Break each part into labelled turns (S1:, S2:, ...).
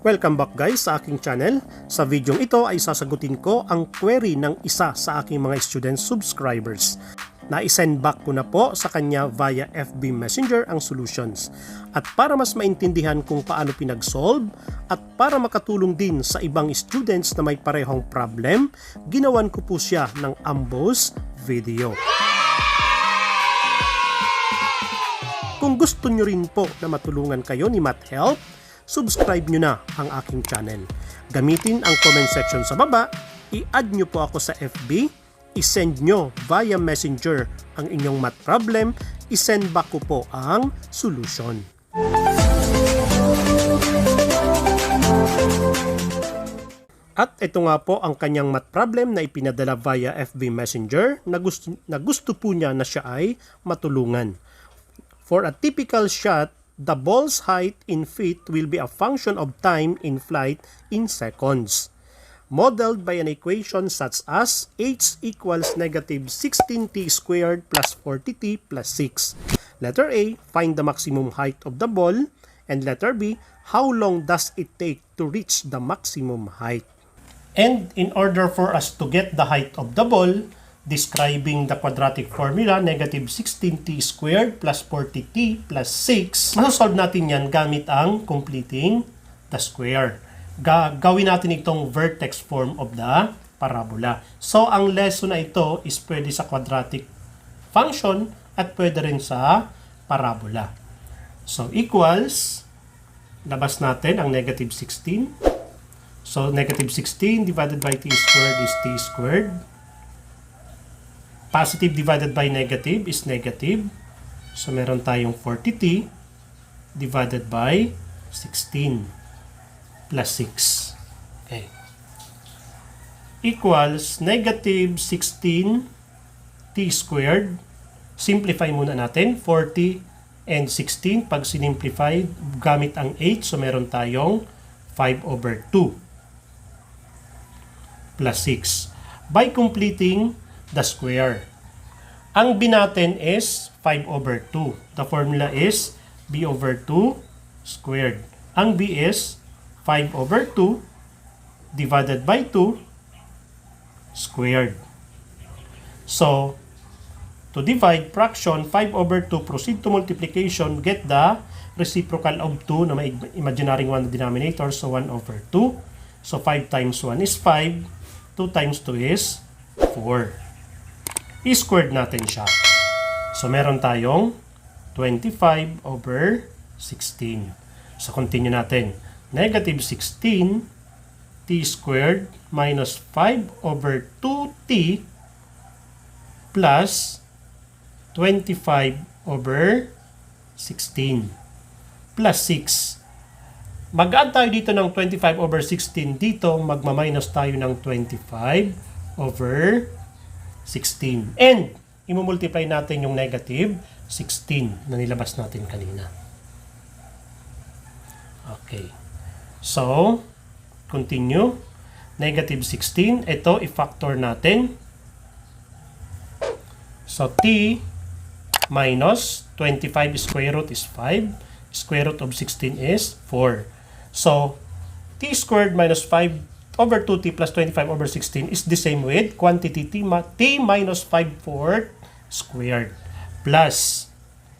S1: Welcome back guys sa aking channel. Sa video ito ay sasagutin ko ang query ng isa sa aking mga student subscribers. Na-send back ko na po sa kanya via FB Messenger ang solutions. At para mas maintindihan kung paano pinag-solve at para makatulong din sa ibang students na may parehong problem, ginawan ko po siya ng ambos video. Kung gusto nyo rin po na matulungan kayo ni Math Help, subscribe nyo na ang aking channel. Gamitin ang comment section sa baba, i-add nyo po ako sa FB, i-send nyo via messenger ang inyong math problem, i-send back ko po ang solution. At ito nga po ang kanyang math problem na ipinadala via FB Messenger na gusto po niya na siya ay matulungan. For a typical shot, the ball's height in feet will be a function of time in flight in seconds, modeled by an equation such as h equals negative 16t squared plus 40t plus 6. Letter A, find the maximum height of the ball. And letter B, how long does it take to reach the maximum height? And in order for us to get the height of the ball, describing the quadratic formula, negative 16t squared plus 40t plus 6. Masasolve natin yan gamit ang completing the square. Gawin natin itong vertex form of the parabola. So, ang lesson na ito is pwede sa quadratic function at pwede rin sa parabola. So, equals, labas natin ang negative 16. So, negative 16 divided by t squared is t squared. Positive divided by negative is negative. So, meron tayong 40t divided by 16 plus 6. Okay. Equals negative 16t squared. Simplify muna natin. 40 and 16. Pag sinimplify, gamit ang 8. So, meron tayong 5 over 2 plus 6. By completing the square. Ang b natin is 5 over 2. The formula is b over 2 squared. Ang b is 5 over 2 divided by 2 squared. So, to divide fraction 5 over 2, proceed to multiplication, get the reciprocal of 2 na may imaginary 1 denominator, so 1 over 2. So, 5 times 1 is 5. 2 times 2 is 4. I-squared natin siya. So, meron tayong 25 over 16. So, continue natin. Negative 16 t squared minus 5 over 2t plus 25 over 16 plus 6. Mag-add tayo dito ng 25 over 16 dito, magma-minus tayo ng 25 over 16. And, imumultiply natin yung negative 16 na nilabas natin kanina. Okay. So, continue. Negative 16. Ito, i-factor natin. So, t minus 25 square root is 5. Square root of 16 is 4. So, t squared minus 5 over 2t plus 25 over 16 is the same with quantity t minus 5/4 squared plus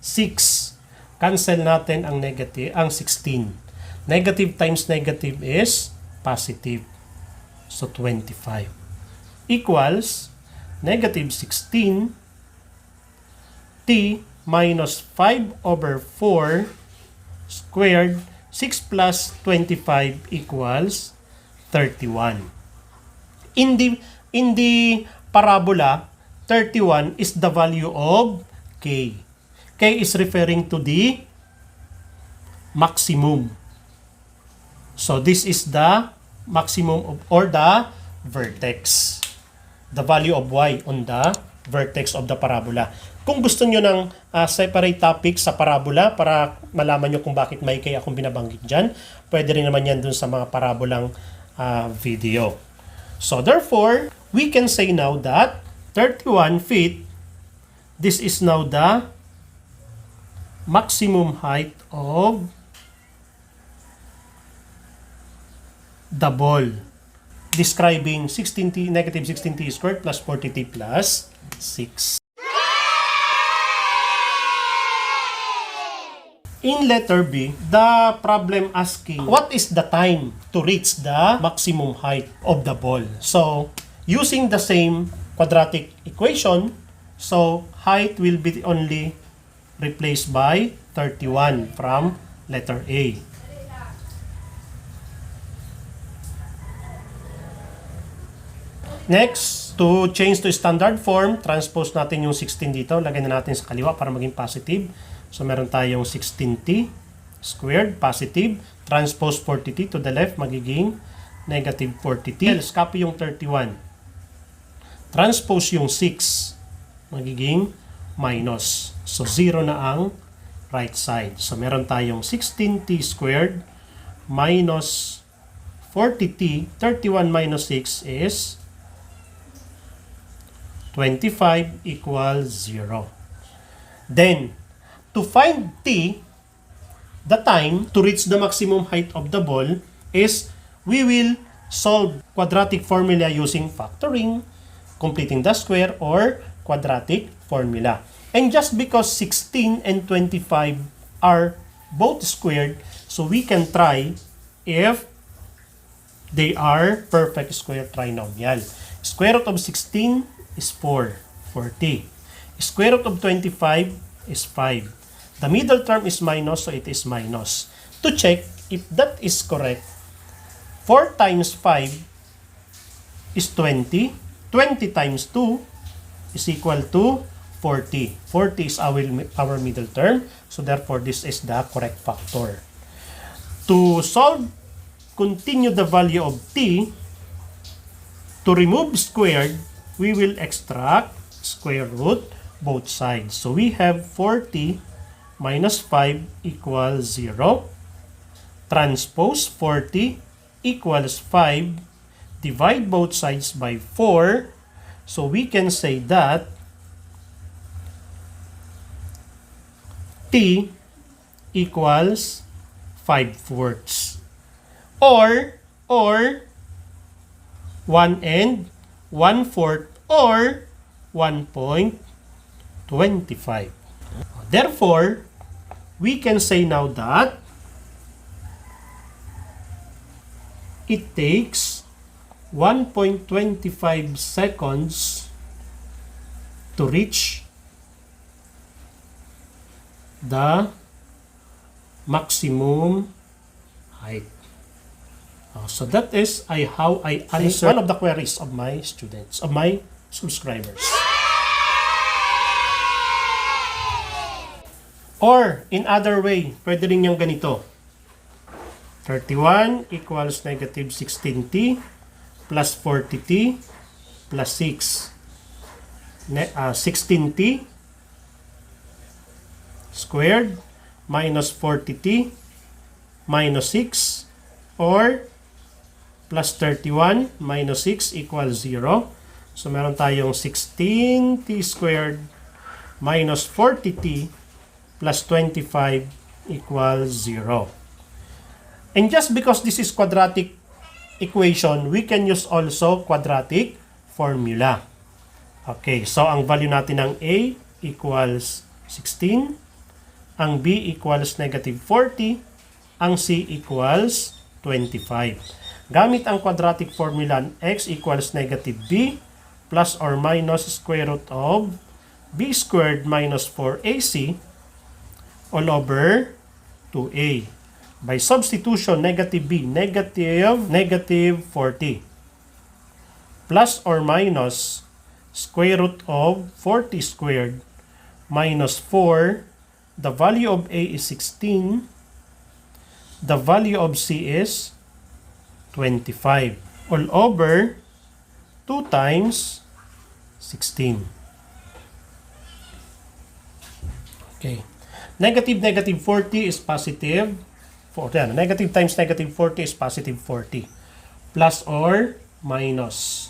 S1: 6. Cancel natin ang negative, ang 16. Negative times negative is positive. So, 25 equals negative 16 t minus 5 over 4 squared. 6 plus 25 equals 31. In the parabola, 31 is the value of k. K is referring to the maximum. So this is the maximum of, or the vertex. The value of y on the vertex of the parabola. Kung gusto nyo ng separate topic sa parabola para malaman nyo kung bakit may k akong binabanggit dyan, pwede rin naman yan dun sa mga parabolang video. So therefore, we can say now that 31 feet, this is now the maximum height of the ball. Describing 16t, negative 16t squared plus 40t plus 6. In letter B, the problem asking what is the time to reach the maximum height of the ball. So, using the same quadratic equation, so height will be only replaced by 31 from letter A. Next, to change to standard form, transpose natin yung 16 dito. Lagay na natin sa kaliwa para maging positive. So, meron tayong 16t squared, positive. Transpose 40t to the left, magiging negative 40t. Else, copy yung 31. Transpose yung 6, magiging minus. So, 0 na ang right side. So, meron tayong 16t squared minus 40t. 31 minus 6 is 25 equals 0. Then, to find t, the time to reach the maximum height of the ball is we will solve quadratic formula using factoring, completing the square, or quadratic formula. And just because 16 and 25 are both squared, so we can try if they are perfect square trinomial. Square root of 16 is 4, 40. Square root of 25 is 5. The middle term is minus, so it is minus. To check if that is correct, 4 times 5 is 20. 20 times 2 is equal to 40. 40 is our middle term, so therefore this is the correct factor. To solve, continue the value of t. To remove squared, we will extract square root both sides. So we have 40 minus 5 equals 0. Transpose 40 equals 5. Divide both sides by 4. So we can say that t equals 5/4. Or 1 and 1/4 or 1.25. Therefore, we can say now that it takes 1.25 seconds to reach the maximum height. So that is how I answer one of the queries of my students, of my subscribers. Or, in other way, pwede rin yung ganito. 31 equals negative 16t plus 40t plus 6. 16t squared minus 40t minus 6 or plus 31 minus 6 equals 0. So, meron tayong 16t squared minus 40t plus 25 equals 0. And just because this is quadratic equation, we can use also quadratic formula. Okay, so ang value natin ng A equals 16, ang B equals negative 40, ang C equals 25. Gamit ang quadratic formula, x equals negative b plus or minus square root of b squared minus 4ac all over 2a. By substitution, negative b, negative 40 plus or minus square root of 40 squared minus 4. The value of a is 16. The value of c is 25 all over 2 times 16. Okay. Negative 40 is positive. Negative times negative 40 is positive 40. Plus or minus.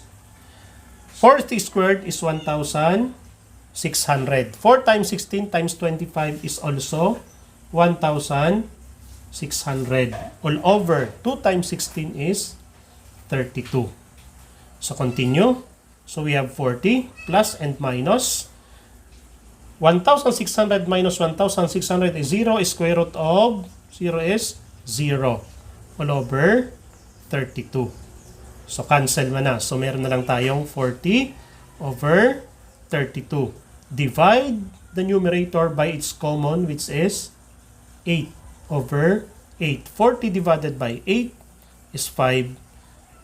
S1: 40 squared is 1,600. 4 times 16 times 25 is also 1,600. All over 2 times 16 is 32. So continue. So we have 40 plus and minus. 1,600 minus 1,600 is 0. Square root of 0 is 0. All over 32. So cancel mo na. So meron na lang tayong 40 over 32. Divide the numerator by its common, which is 8 over 8. 40 divided by 8 is 5.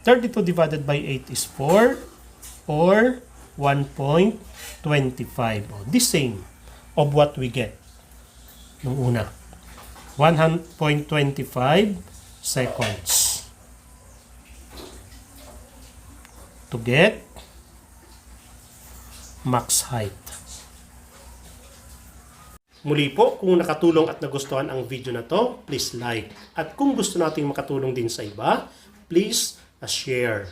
S1: 32 divided by 8 is 4 or 1.25. The same of what we get nung una. 1.25 seconds to get max height. Muli po, kung nakatulong at nagustuhan ang video na to, please like. At kung gusto nating makatulong din sa iba, please share.